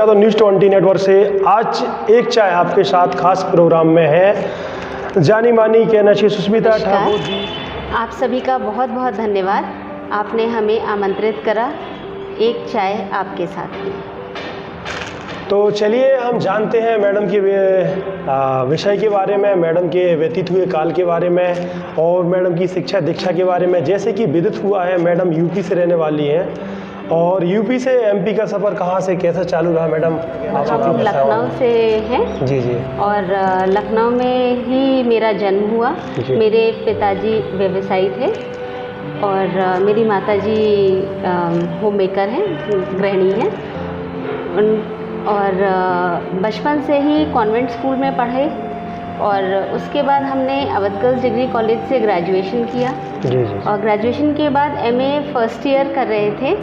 स्वागत है news 20 network से। आज एक चाय आपके साथ खास प्रोग्राम में है जानी मानी कहना चाहिए सुष्मिता ठाकुर जी। आप सभी का बहुत बहुत धन्यवाद, आपने हमें आमंत्रित करा एक चाय आपके साथ में। तो चलिए हम जानते हैं मैडम के विषय के बारे में, मैडम के व्यतीत हुए काल के बारे में और मैडम की शिक्षा दीक्षा के बारे में। जैसे कि विदित हुआ है मैडम यूपी से रहने वाली हैं और यूपी से एमपी का सफ़र कहाँ से कैसा चालू रहा मैडम? हम लखनऊ से हैं जी जी। और लखनऊ में ही मेरा जन्म हुआ। मेरे पिताजी व्यवसायी थे और मेरी माताजी होम मेकर हैं, गृहिणी हैं। और बचपन से ही कॉन्वेंट स्कूल में पढ़े और उसके बाद हमने अवध गर्ल्स डिग्री कॉलेज से ग्रेजुएशन किया। जी जी। और ग्रेजुएशन के बाद एमए फर्स्ट ईयर कर रहे थे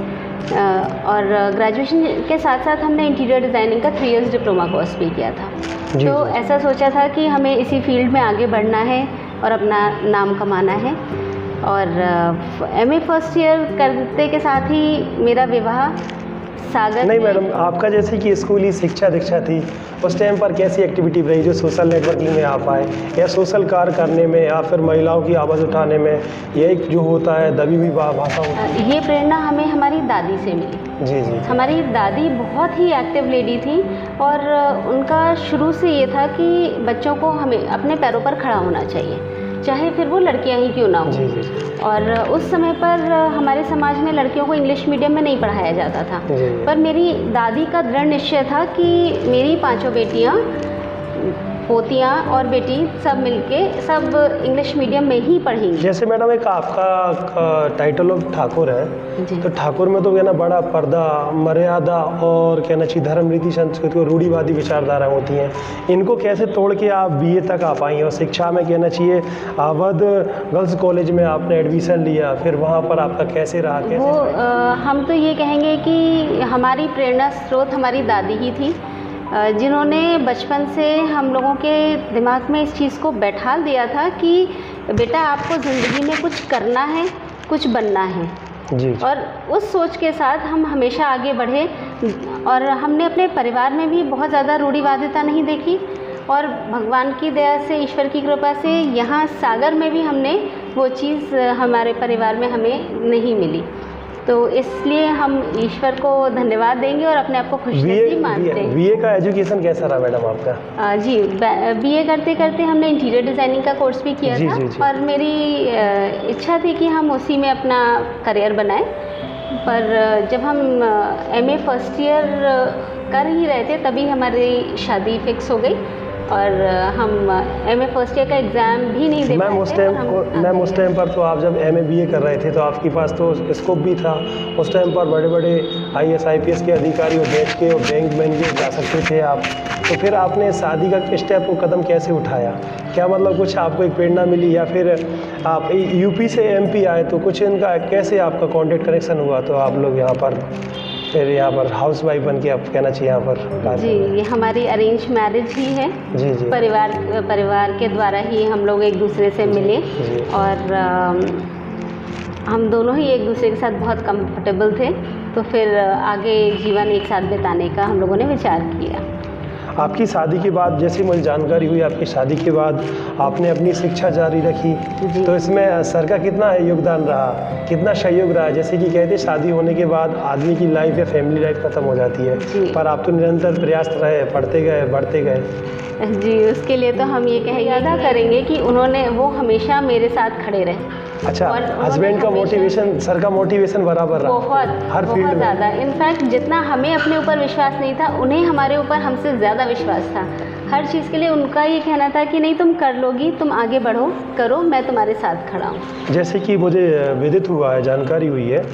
और ग्रेजुएशन के साथ साथ हमने इंटीरियर डिज़ाइनिंग का 3 इयर्स डिप्लोमा कोर्स भी किया था। तो ऐसा सोचा था कि हमें इसी फील्ड में आगे बढ़ना है और अपना नाम कमाना है। और एमए फर्स्ट ईयर करते के साथ ही मेरा विवाह सागर नहीं मैडम, आपका जैसे कि स्कूली शिक्षा दीक्षा थी उस टाइम पर कैसी एक्टिविटी रही जो सोशल नेटवर्किंग में आप आए या सोशल कार्य करने में या फिर महिलाओं की आवाज़ उठाने में? ये एक जो होता है दबी हुई भाषा होती है। ये प्रेरणा हमें हमारी दादी से मिली। जी जी। हमारी दादी बहुत ही एक्टिव लेडी थी और उनका शुरू से ये था कि बच्चों को हमें अपने पैरों पर खड़ा होना चाहिए, चाहे फिर वो लड़कियां ही क्यों ना हो। जी जी। और उस समय पर हमारे समाज में लड़कियों को इंग्लिश मीडियम में नहीं पढ़ाया जाता था। पर मेरी दादी का दृढ़ निश्चय था कि मेरी 5 बेटियां, पोतियां और बेटी सब मिलके सब इंग्लिश मीडियम में ही पढ़ेंगी। जैसे मैडम एक आपका टाइटल ऑफ ठाकुर है, तो ठाकुर में तो कहना बड़ा पर्दा, मर्यादा और कहना चाहिए धर्म रीति संस्कृति और रूढ़िवादी विचारधारा होती हैं। इनको कैसे तोड़ के आप बीए तक आ पाई और शिक्षा में कहना चाहिए अवध गर्ल्स कॉलेज में आपने एडमिशन लिया, फिर वहाँ पर आपका कैसे रहा? कैसे हम तो ये कहेंगे कि हमारी प्रेरणा स्रोत हमारी दादी ही थी, जिन्होंने बचपन से हम लोगों के दिमाग में इस चीज़ को बैठा दिया था कि बेटा आपको ज़िंदगी में कुछ करना है, कुछ बनना है। जी। और उस सोच के साथ हम हमेशा आगे बढ़े और हमने अपने परिवार में भी बहुत ज़्यादा रूढ़िवादिता नहीं देखी और भगवान की दया से, ईश्वर की कृपा से यहाँ सागर में भी हमने वो चीज़ हमारे परिवार में हमें नहीं मिली। तो इसलिए हम ईश्वर को धन्यवाद देंगे और अपने आप को खुशनसीब मानते हैं। बीए का एजुकेशन कैसा रहा मैडम आपका? जी, बीए करते करते हमने इंटीरियर डिज़ाइनिंग का कोर्स भी किया था। जी। और मेरी इच्छा थी कि हम उसी में अपना करियर बनाएं। पर जब हम एमए फर्स्ट ईयर कर ही रहे थे तभी हमारी शादी फिक्स हो गई और हम एमए फर्स्ट ईयर का एग्ज़ाम भी नहीं दे पाए। मैम उस टाइम पर तो आप जब एमए बीए कर रहे थे तो आपके पास तो स्कोप भी था। उस टाइम पर बड़े बड़े आईएएस आईपीएस के अधिकारी और देश के और बैंक मैन के जा सकते थे आप। तो फिर आपने शादी का स्टेप को कदम कैसे उठाया? क्या मतलब कुछ आपको एक प्रेरणा मिली या फिर आप यूपी से एमपी आए तो कुछ इनका कैसे आपका कॉन्टेक्ट कनेक्शन हुआ तो आप लोग यहाँ पर फिर यहाँ पर हाउस वाइफ बन के आप कहना चाहिए यहाँ पर? जी, ये हमारी अरेंज मैरिज ही है। जी जी। परिवार के द्वारा ही हम लोग एक दूसरे से मिले और हम दोनों ही एक दूसरे के साथ बहुत कंफर्टेबल थे। तो फिर आगे जीवन एक साथ बिताने का हम लोगों ने विचार किया। आपकी शादी के बाद जैसे मुझे जानकारी हुई आपकी शादी के बाद आपने अपनी शिक्षा जारी रखी, तो इसमें सर का कितना योगदान रहा, कितना सहयोग रहा? जैसे कि कहते शादी होने के बाद आदमी की लाइफ या फैमिली लाइफ ख़त्म हो जाती है, पर आप तो निरंतर प्रयास रहे, पढ़ते गए, बढ़ते गए। जी, उसके लिए तो हम ये अदा करेंगे कि वो हमेशा मेरे साथ खड़े रहे। अच्छा, हस्बैंड का मोटिवेशन, सर का मोटिवेशन बराबर रहा बहुत हर फील्ड में? ज़्यादा। इनफैक्ट जितना हमें अपने ऊपर विश्वास नहीं था उन्हें हमारे ऊपर हमसे ज़्यादा विश्वास था। हर चीज़ के लिए उनका ये कहना था कि नहीं तुम कर लोगी, तुम आगे बढ़ो, करो, मैं तुम्हारे साथ खड़ा हूँ। जैसे कि मुझे विदित हुआ है, जानकारी हुई है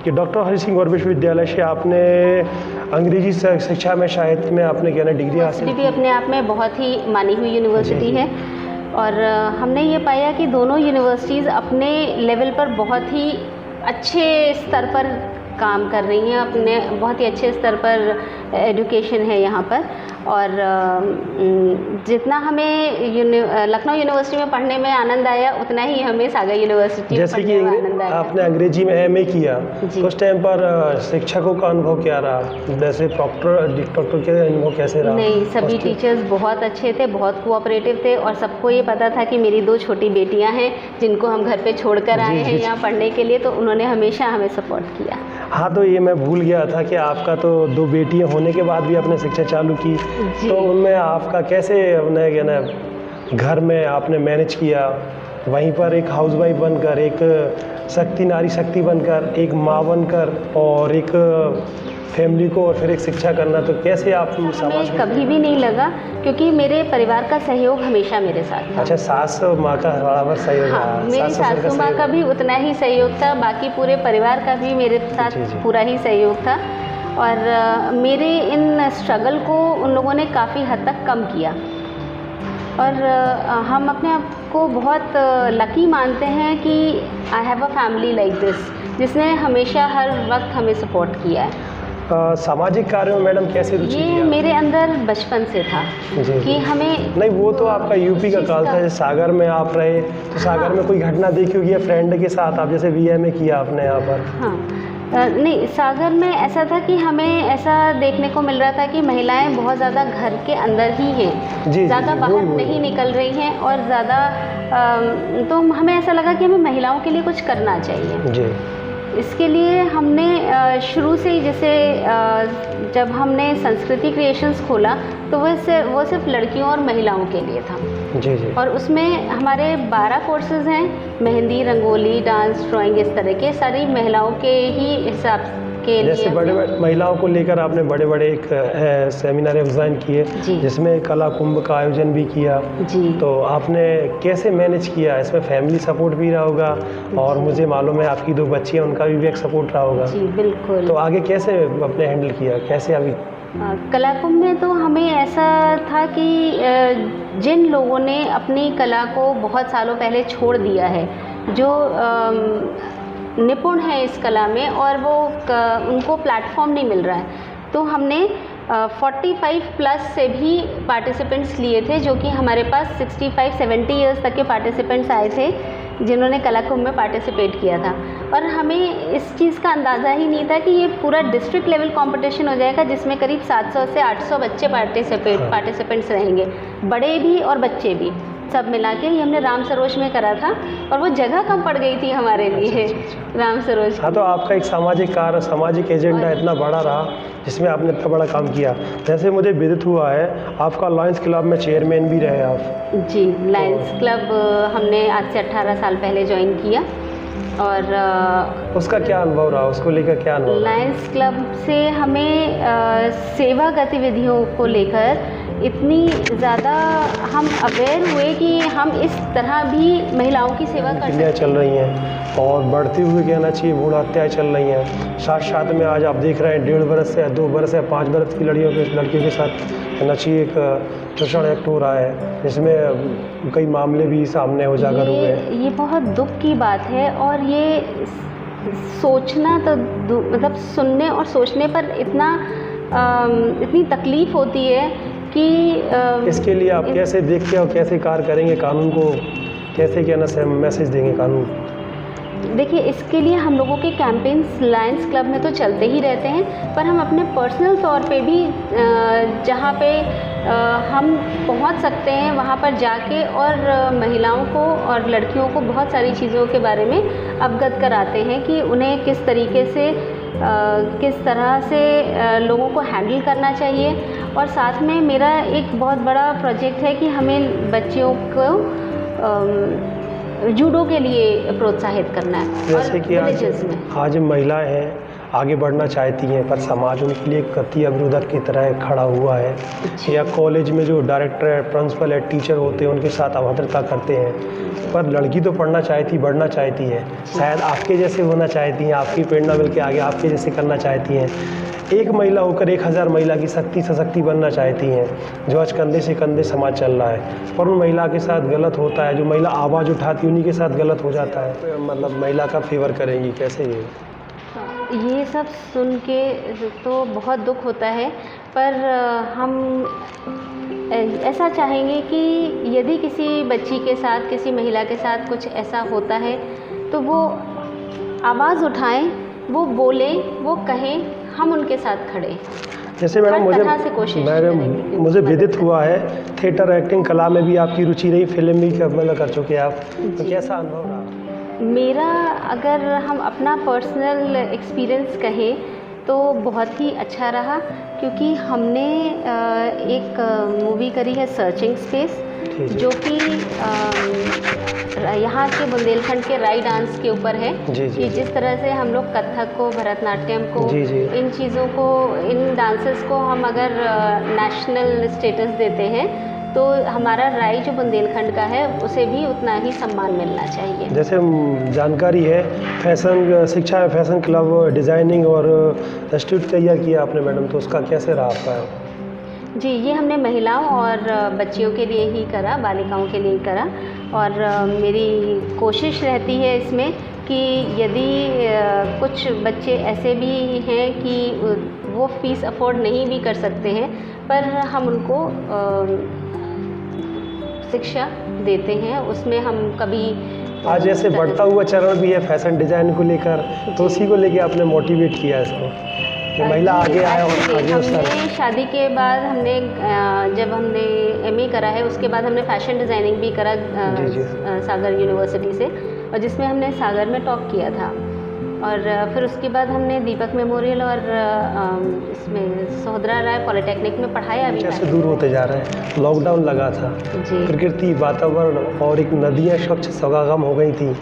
कि डॉक्टर हरि सिंह गौर विश्वविद्यालय से आपने अंग्रेजी शिक्षा में साहित्य में आपने कहना डिग्री हासिल की। अपने आप में बहुत ही मानी हुई यूनिवर्सिटी है और हमने ये पाया कि दोनों यूनिवर्सिटीज़ अपने लेवल पर बहुत ही अच्छे स्तर पर काम कर रही हैं, अपने बहुत ही अच्छे स्तर पर एजुकेशन है यहाँ पर। और जितना हमें लखनऊ यूनिवर्सिटी में पढ़ने में आनंद आया उतना ही हमें सागर यूनिवर्सिटी में जैसे पढ़ने में आनंद कि आया। आपने अंग्रेजी में एमए किया जी। तो उस टाइम पर शिक्षकों का अनुभव क्या रहा, जैसे डॉक्टर के अनुभव कैसे रहा? नहीं, सभी उसके- टीचर्स बहुत अच्छे थे, बहुत कोऑपरेटिव थे और सबको ये पता था कि मेरी 2 छोटी बेटियां हैं जिनको हम घर पे छोड़कर आए जी, हैं जी। यहाँ पढ़ने के लिए, तो उन्होंने हमेशा हमें सपोर्ट किया। हाँ, तो ये मैं भूल गया था कि आपका तो 2 बेटियां होने के बाद भी आपने शिक्षा चालू की, जी। तो उनमें आपका कैसे अपने क्या ना घर में आपने मैनेज किया, वहीं पर एक हाउसवाइफ बनकर, एक शक्ति नारी शक्ति बनकर, एक माँ बनकर और एक फैमिली को और फिर एक शिक्षा करना, तो कैसे आप समाज हमें में? कभी भी नहीं लगा क्योंकि मेरे परिवार का सहयोग हमेशा मेरे साथ था। अच्छा, सास और माँ का बराबर सहयोग हाँ, रहा, मेरी सास ससुर सासू माँ सहयोग। का भी उतना ही सहयोग था, बाकी पूरे परिवार का भी मेरे साथ जी, जी। पूरा ही सहयोग था और मेरे इन स्ट्रगल को उन लोगों ने काफ़ी हद तक कम किया और हम अपने आप को बहुत लकी मानते हैं कि I have a family like this जिसने हमेशा हर वक्त हमें सपोर्ट किया है। सामाजिक कार्यों में मैडम कैसे रुचि ये लिया? मेरे अंदर बचपन से था जी, कि हमें नहीं, वो तो आपका यूपी का चीज़ काल था, जैसे सागर में आप रहे तो सागर हाँ। में कोई घटना देखी होगी या फ्रेंड के साथ आप जैसे बीए किया आपने यहाँ पर? हाँ नहीं, सागर में ऐसा था कि हमें ऐसा देखने को मिल रहा था कि महिलाएं बहुत ज़्यादा घर के अंदर ही जी, हैं, जी, ज़्यादा जी, बाहर वही, वही। नहीं निकल रही हैं और ज़्यादा तो हमें ऐसा लगा कि हमें महिलाओं के लिए कुछ करना चाहिए। जी, इसके लिए हमने शुरू से ही जैसे जब हमने संस्कृति क्रिएशंस खोला तो वो सिर्फ लड़कियों और महिलाओं के लिए था जी, जी। और उसमें हमारे 12 कोर्सेज़ हैं, मेहंदी, रंगोली, डांस, ड्राइंग, इस तरह के सारी महिलाओं के ही हिसाब के जैसे लिए बड़े बड़े महिलाओं को लेकर आपने बड़े बड़े एक सेमिनार डिज़ाइन किए, जी। जिसमें कला कुंभ का आयोजन भी किया, जी। तो आपने कैसे मैनेज किया? इसमें फैमिली सपोर्ट भी रहा होगा और मुझे मालूम है आपकी 2 बच्ची हैं, उनका भी एक सपोर्ट रहा होगा, जी बिल्कुल। तो आगे कैसे अपने हैंडल किया, कैसे अभी? कला कुंभ में तो हमें ऐसा था कि जिन लोगों ने अपनी कला को बहुत सालों पहले छोड़ दिया है, जो निपुण है इस कला में और वो उनको प्लेटफॉर्म नहीं मिल रहा है, तो हमने 45 प्लस से भी पार्टिसिपेंट्स लिए थे, जो कि हमारे पास 65-70 ईयर्स तक के पार्टिसिपेंट्स आए थे जिन्होंने कला कुंभ में पार्टिसिपेट किया था और हमें इस चीज़ का अंदाज़ा ही नहीं था कि ये पूरा डिस्ट्रिक्ट लेवल कंपटीशन हो जाएगा जिसमें करीब 700 से 800 बच्चे पार्टिसिपेंट्स रहेंगे, बड़े भी और बच्चे भी सब मिला के। ये हमने राम सरोज में करा था और वो जगह कम पड़ गई थी हमारे लिए, राम सरोज। हाँ, तो आपका एक सामाजिक कार्य, सामाजिक एजेंडा इतना बड़ा रहा जिसमें आपने इतना बड़ा काम किया। जैसे मुझे विदित हुआ है आपका लायंस क्लब में चेयरमैन भी रहे आप। जी, लायंस क्लब हमने आज से 18 साल पहले ज्वाइन किया और उसका क्या अनुभव रहा, उसको लेकर क्या अनुभव रहा? लायंस क्लब से हमें सेवा गतिविधियों को लेकर इतनी ज़्यादा हम अवेयर हुए कि हम इस तरह भी महिलाओं की सेवा कर हत्याएं सकते चल रही हैं और बढ़ती हुई कहना चाहिए भ्रूण हत्याएं चल रही हैं, साथ साथ में आज आप देख रहे हैं 1.5 बरस से 2 बरस या 5 बरस की लड़कियों के साथ कहना चाहिए एक शोषण एक्ट हो रहा है, जिसमें कई मामले भी सामने उजागर हुए हैं। ये बहुत दुख की बात है और ये सोचना तो मतलब सुनने और सोचने पर इतनी तकलीफ़ होती है कि इसके लिए आप कैसे देखते हो, कैसे कार्य करेंगे, कानून को कैसे क्या ना मैसेज देंगे कानून? देखिए, इसके लिए हम लोगों के कैंपेन्स लायंस क्लब में तो चलते ही रहते हैं, पर हम अपने पर्सनल तौर पे भी जहाँ पे हम पहुँच सकते हैं वहाँ पर जाके और महिलाओं को और लड़कियों को बहुत सारी चीज़ों के बारे में अवगत कराते हैं कि उन्हें किस तरीके से किस तरह से लोगों को हैंडल करना चाहिए। और साथ में मेरा एक बहुत बड़ा प्रोजेक्ट है कि हमें बच्चियों को जूडो के लिए प्रोत्साहित करना है। जैसे कि villages में आज महिलाएं हैं, आगे बढ़ना चाहती हैं, पर समाज उनके लिए कति अवरोधक की तरह खड़ा हुआ है, या कॉलेज में जो डायरेक्टर है, प्रिंसिपल है, टीचर होते हैं, उनके साथ अभद्रता करते हैं, पर लड़की तो पढ़ना चाहती, बढ़ना चाहती है, शायद आपके जैसे होना चाहती हैं, आपकी प्रेरणा मिल के आगे आपके जैसे करना चाहती हैं, एक महिला होकर 1000 महिला की शक्ति सशक्ति बनना चाहती हैं, जो आज कंधे से कंधे समाज चल रहा है, पर उन महिला के साथ गलत होता है, जो महिला आवाज़ उठाती है उन्हीं के साथ गलत हो जाता है। मतलब महिला का फेवर करेंगी कैसे? ये सब सुन के तो बहुत दुख होता है, पर हम ऐसा चाहेंगे कि यदि किसी बच्ची के साथ, किसी महिला के साथ कुछ ऐसा होता है तो वो आवाज़ उठाएं, वो बोलें, वो कहें, हम उनके साथ खड़े। जैसे मैडम मुझे विदित हुआ है थिएटर, एक्टिंग, कला में भी आपकी रुचि रही, फिल्म भी मतलब कर चुके आप, तो कैसा अनुभव रहा? मेरा अगर हम अपना पर्सनल एक्सपीरियंस कहें तो बहुत ही अच्छा रहा, क्योंकि हमने एक मूवी करी है सर्चिंग स्पेस, जो कि यहाँ के बुंदेलखंड के राई डांस के ऊपर है कि जिस तरह से हम लोग कथक को, भरतनाट्यम को, इन चीज़ों को, इन डांसेस को हम अगर नेशनल स्टेटस देते हैं तो हमारा राई जो बुंदेलखंड का है उसे भी उतना ही सम्मान मिलना चाहिए। जैसे जानकारी है फैशन शिक्षा है, फैशन क्लब, डिज़ाइनिंग और इंस्टीट्यूट तैयार किया आपने मैडम, तो उसका कैसे रहा आपका? जी, ये हमने महिलाओं और बच्चियों के लिए ही करा, बालिकाओं के लिए ही करा, और मेरी कोशिश रहती है इसमें कि यदि कुछ बच्चे ऐसे भी हैं कि वो फ़ीस अफोर्ड नहीं भी कर सकते हैं, पर हम उनको शिक्षा देते हैं, उसमें हम कभी आज ऐसे बढ़ता हुआ चरण भी है फैशन डिज़ाइन को लेकर, तो उसी को लेके आपने मोटिवेट किया इसको कि महिला आगे आए और आगे हमने शादी के बाद हमने जब हमने MA करा है उसके बाद हमने फैशन डिज़ाइनिंग भी करा सागर यूनिवर्सिटी से, और जिसमें हमने सागर में टॉप किया था, और फिर उसके बाद हमने दीपक मेमोरियल और इसमें सोहदरा राय पॉलिटेक्निक में पढ़ाया भी। कैसे दूर होते जा रहे हैं, लॉकडाउन लगा था, प्रकृति, वातावरण और एक नदियाँ स्वच्छ समागम हो गई थी,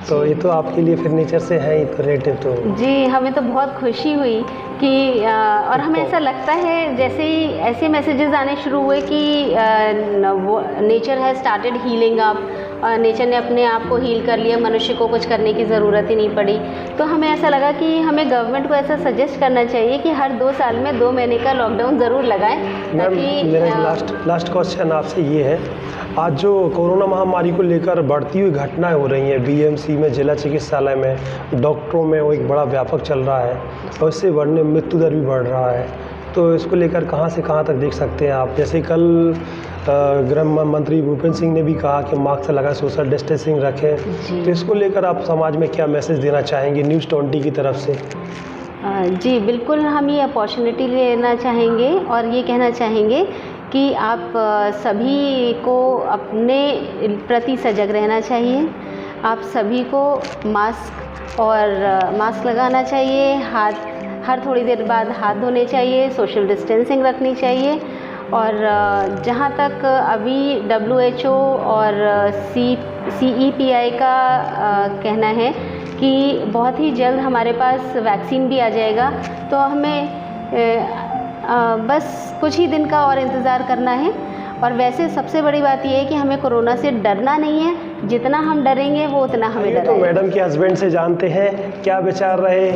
तो ये तो आपके लिए फिर नेचर से है ही तो रिलेटिव। तो जी, हमें तो बहुत खुशी हुई कि और हमें ऐसा लगता है जैसे ही ऐसे मैसेजेस आने शुरू हुए कि nature has started healing up, nature ने अपने आप को हील कर लिया, मनुष्य को कुछ करने की ज़रूरत ही नहीं पड़ी, तो हमें ऐसा लगा कि हमें गवर्नमेंट को ऐसा सजेस्ट करना चाहिए कि हर 2 साल में 2 महीने का लॉकडाउन ज़रूर लगाएं, ताकि मेरा लास्ट क्वेश्चन आपसे ये है, आज जो कोरोना महामारी को लेकर बढ़ती हुई घटनाएं हो रही हैं BMC में, जिला चिकित्सालय में, डॉक्टरों में, वो एक बड़ा व्यापक चल रहा है और इससे बढ़ने मृत्यु दर भी बढ़ रहा है, तो इसको लेकर कहाँ से कहाँ तक देख सकते हैं आप? जैसे कल गृह मंत्री भूपेंद्र सिंह ने भी कहा कि मास्क लगाएं, सोशल डिस्टेंसिंग रखें, तो इसको लेकर आप समाज में क्या मैसेज देना चाहेंगे News 20 की तरफ से? जी बिल्कुल, हम ये अपॉर्चुनिटी लेना चाहेंगे और ये कहना चाहेंगे कि आप सभी को अपने प्रति सजग रहना चाहिए, आप सभी को मास्क लगाना चाहिए, हर थोड़ी देर बाद हाथ धोने चाहिए, सोशल डिस्टेंसिंग रखनी चाहिए, और जहाँ तक अभी WHO और CEPI का कहना है कि बहुत ही जल्द हमारे पास वैक्सीन भी आ जाएगा, तो हमें बस कुछ ही दिन का और इंतज़ार करना है। और वैसे सबसे बड़ी बात यह है कि हमें कोरोना से डरना नहीं है, जितना हम डरेंगे वो उतना हमें डर। तो मैडम के हस्बैंड से जानते हैं क्या विचार रहे,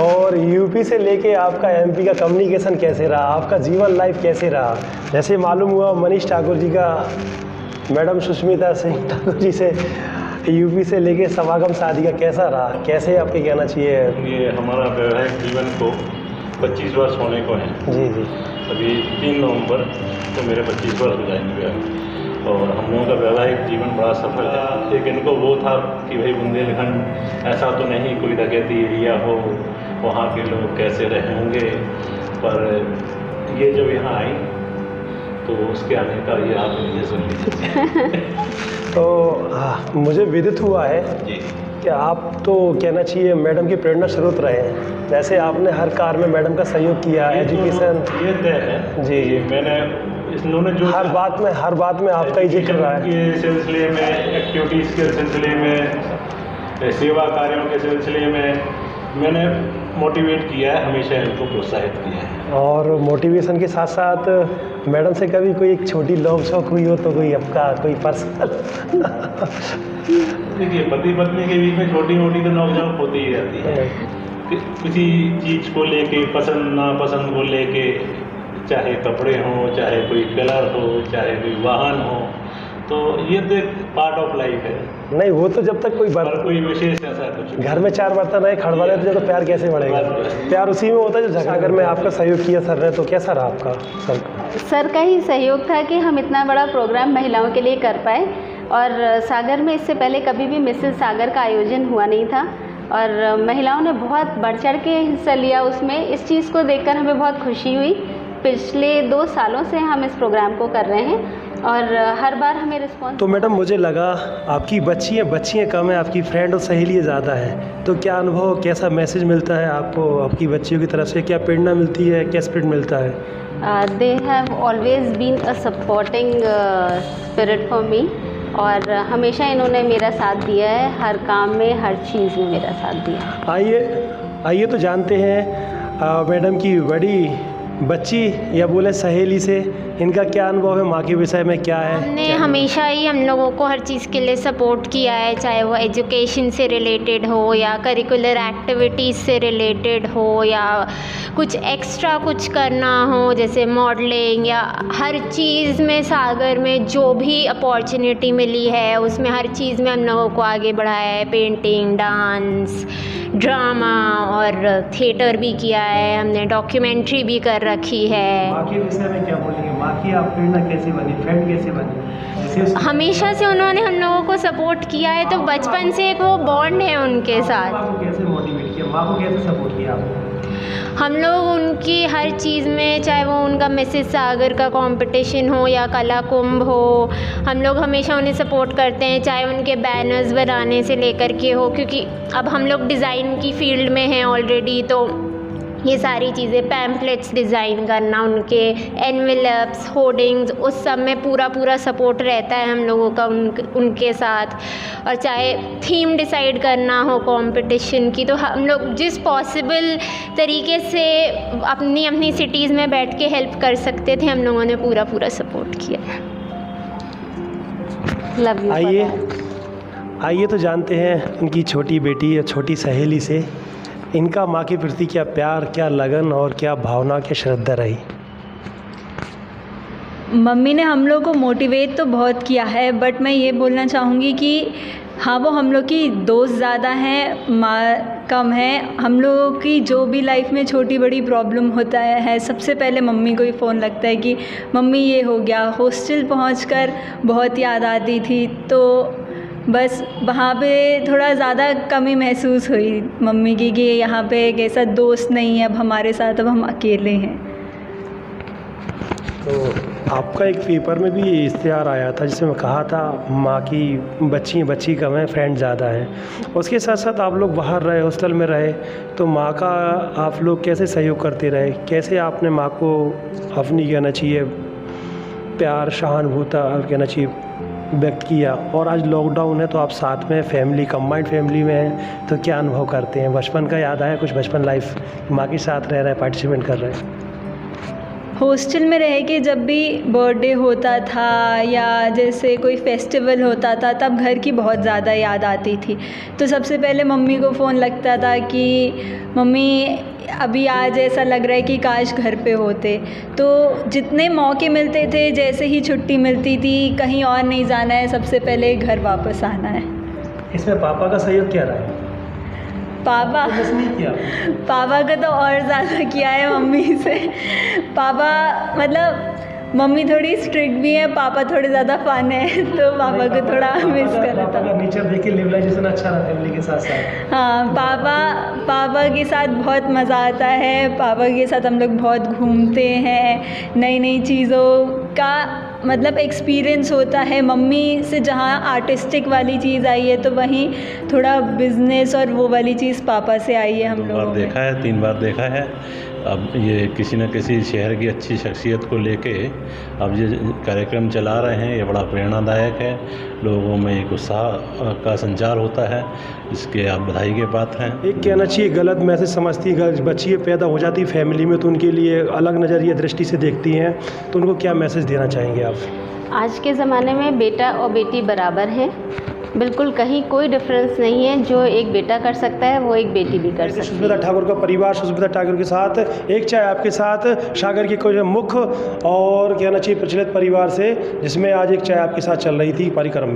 और यूपी से लेके आपका MP का कम्युनिकेशन कैसे रहा, आपका जीवन लाइफ कैसे रहा? जैसे मालूम हुआ मनीष ठाकुर जी का मैडम सुष्मिता सिंह ठाकुर जी से यूपी से लेके समागम शादी का कैसा रहा, कैसे आपके कहना चाहिए? ये हमारा वैवाहिक जीवन को 25 वर्ष होने को है। जी अभी 3 नवंबर तो मेरे 25 वर्ष हो जाएंगे, और हम लोगों का वैवाहिक जीवन बड़ा सफल है। एक इनको वो था कि भाई बुंदेलखंड ऐसा तो नहीं कोई डकैती एरिया हो, वहाँ के लोग कैसे रहे होंगे, पर ये जब यहाँ आई तो उसके आने का ये आप मुझे सुन लीजिए। तो मुझे विदित हुआ है कि आप तो कहना चाहिए मैडम की प्रेरणा स्रोत रहे हैं, वैसे आपने हर कार्य में मैडम का सहयोग किया, एजुकेशन ये तय है। जी मैंने इन्होंने जो हर बात में आपका ही जिक्र रहा है के सिलसिले में, एक्टिविटीज़ के सिलसिले में, सेवा कार्यों के सिलसिले में मैंने मोटिवेट किया है, हमेशा इनको प्रोत्साहित किया है। और मोटिवेशन के साथ साथ मैडम से कभी कोई एक छोटी लव शौक हुई हो तो कोई आपका कोई पर्सनल? देखिए पति पत्नी के बीच में छोटी मोटी तो नौकझोंक होती ही रहती है, किसी चीज़ को लेके, पसंद नापसंद को लेके, चाहे कपड़े हों, चाहे कोई कलर हो, चाहे कोई वाहन हो, तो ये तो एक पार्ट ऑफ लाइफ है। नहीं, वो तो जब तक कोई और कोई विशेष ऐसा कुछ घर में 4 बर्तन है खड़वाले तो प्यार कैसे बढ़ेगा? प्यार उसी में होता है जो सागर में आपका सहयोग किया सर ने, तो कैसा रहा आपका सर का ही सहयोग था कि हम इतना बड़ा प्रोग्राम महिलाओं के लिए कर पाए। और सागर में इससे पहले कभी भी मिसेस सागर का आयोजन हुआ नहीं था और महिलाओं ने बहुत बढ़ चढ़ के हिस्सा लिया उसमें। इस चीज़ को देखकर हमें बहुत खुशी हुई। पिछले 2 सालों से हम इस प्रोग्राम को कर रहे हैं और हर बार हमें रिस्पॉन्स। तो मैडम मुझे लगा आपकी बच्चियाँ कम है, आपकी फ्रेंड और सहेलियाँ ज़्यादा हैं, तो क्या अनुभव, कैसा मैसेज मिलता है आपको आपकी बच्चियों की तरफ से? क्या प्रेरणा मिलती है, क्या स्पिरिट मिलता है? They have always been a supporting spirit for me और हमेशा इन्होंने मेरा साथ दिया है, हर काम में, हर चीज़ में मेरा साथ दिया। आइए तो जानते हैं मैडम की बड़ी बच्ची या बोले सहेली से इनका क्या अनुभव है, माँ के विषय में क्या है? हमने हमेशा ही हम लोगों को हर चीज़ के लिए सपोर्ट किया है, चाहे वो एजुकेशन से रिलेटेड हो या करिकुलर एक्टिविटीज़ से रिलेटेड हो या कुछ एक्स्ट्रा कुछ करना हो जैसे मॉडलिंग, या हर चीज़ में सागर में जो भी अपॉर्चुनिटी मिली है उसमें हर चीज़ में हम लोगों को आगे बढ़ाया है। पेंटिंग, डांस, ड्रामा और थिएटर भी किया है हमने, डॉक्यूमेंट्री भी कर रखी है। माँ के विषय में क्या बोलेंगे? माँ की आप प्रेरणा कैसे बनी, फ्रेंड कैसे बनी? हमेशा से उन्होंने हम लोगों को सपोर्ट किया है, तो बचपन से एक वो बॉन्ड है उनके साथ। माँ को कैसे मोटिवेट किया, माँ को कैसे सपोर्ट किया आपने? हम लोग उनकी हर चीज़ में, चाहे वो उनका मिसेस सागर का कंपटीशन हो या कला कुंभ हो, हम लोग हमेशा उन्हें सपोर्ट करते हैं, चाहे उनके बैनर्स बनाने से लेकर के हो, क्योंकि अब हम लोग डिज़ाइन की फील्ड में हैं ऑलरेडी, तो ये सारी चीज़ें, पैम्पलेट्स डिज़ाइन करना, उनके एनवेलप्स, होर्डिंग्स, उस सब में पूरा सपोर्ट रहता है हम लोगों का उनके साथ। और चाहे थीम डिसाइड करना हो कंपटीशन की, तो हम लोग जिस पॉसिबल तरीके से अपनी सिटीज़ में बैठ के हेल्प कर सकते थे, हम लोगों ने पूरा सपोर्ट किया। Love you. आइए तो जानते हैं इनकी छोटी बेटी या छोटी सहेली से इनका माँ के प्रति क्या प्यार, क्या लगन और क्या भावना, क्या श्रद्धा रही। मम्मी ने हम लोग को मोटिवेट तो बहुत किया है, बट मैं ये बोलना चाहूँगी कि हाँ, वो हम लोग की दोस्त ज़्यादा हैं, माँ कम है। हम लोगों की जो भी लाइफ में छोटी बड़ी प्रॉब्लम होता है सबसे पहले मम्मी को ही फ़ोन लगता है कि मम्मी ये हो गया। हॉस्टल पहुंचकर बहुत याद आती थी, तो बस वहाँ पे थोड़ा ज़्यादा कमी महसूस हुई मम्मी की कि यहाँ पे एक ऐसा दोस्त नहीं है अब हमारे साथ, अब हम अकेले हैं। तो आपका एक पेपर में भी इश्तिहार आया था जिसमें कहा था माँ की बच्ची कम है, फ्रेंड ज़्यादा हैं। उसके साथ साथ आप लोग बाहर रहे, हॉस्टल में रहे, तो माँ का आप लोग कैसे सहयोग करते रहे? कैसे आपने माँ को अपनी कहना चाहिए प्यार, सहानुभूता कहना चाहिए व्यक्त किया? और आज लॉकडाउन है तो आप साथ में फैमिली, कंबाइंड फैमिली में हैं, तो क्या अनुभव करते हैं? बचपन का याद आया कुछ, बचपन लाइफ माँ के साथ रह रहे हैं, पार्टिसिपेट कर रहे हैं? हॉस्टल में रह के जब भी बर्थडे होता था या जैसे कोई फेस्टिवल होता था, तब घर की बहुत ज़्यादा याद आती थी। तो सबसे पहले मम्मी को फ़ोन लगता था कि मम्मी अभी आज ऐसा लग रहा है कि काश घर पे होते। तो जितने मौके मिलते थे, जैसे ही छुट्टी मिलती थी, कहीं और नहीं जाना है, सबसे पहले घर वापस आना है। इसमें पापा का सहयोग क्या रहा है? पापा का तो और ज़्यादा किया है मम्मी से। पापा मतलब मम्मी थोड़ी स्ट्रिक्ट भी है, पापा थोड़े ज़्यादा फन है, तो पापा को थोड़ा मिस कर रहा था। नेचर देख के लिवलाइजेशन अच्छा रहा फैमिली के साथ साथ। हाँ, पापा के साथ बहुत मज़ा आता है। पापा के साथ हम लोग बहुत घूमते हैं, नई चीज़ों का मतलब एक्सपीरियंस होता है। मम्मी से जहाँ आर्टिस्टिक वाली चीज़ आई है, तो वहीं थोड़ा बिजनेस और वो वाली चीज़ पापा से आई है। हम लोग देखा है, 3 बार देखा है। अब ये किसी न किसी शहर की अच्छी शख्सियत को लेके अब ये कार्यक्रम चला रहे हैं, ये बड़ा प्रेरणादायक है। लोगों में एक उत्साह का संचार होता है, इसके आप बधाई के पात्र हैं। एक कहना चाहिए गलत मैसेज समझती है, बच्ची पैदा हो जाती फैमिली में तो उनके लिए अलग नज़रिया दृष्टि से देखती हैं, तो उनको क्या मैसेज देना चाहेंगे आप? आज के ज़माने में बेटा और बेटी बराबर हैं बिल्कुल कहीं कोई डिफरेंस नहीं है। जो एक बेटा कर सकता है वो एक बेटी भी कर सकती है। सुष्मिता ठाकुर का परिवार सुष्मिता ठाकुर के साथ एक चाय आपके साथ सागर के कुछ मुख्य और कहना चाहिए प्रचलित परिवार से, जिसमें आज एक चाय आपके साथ चल रही थी परिक्रम में।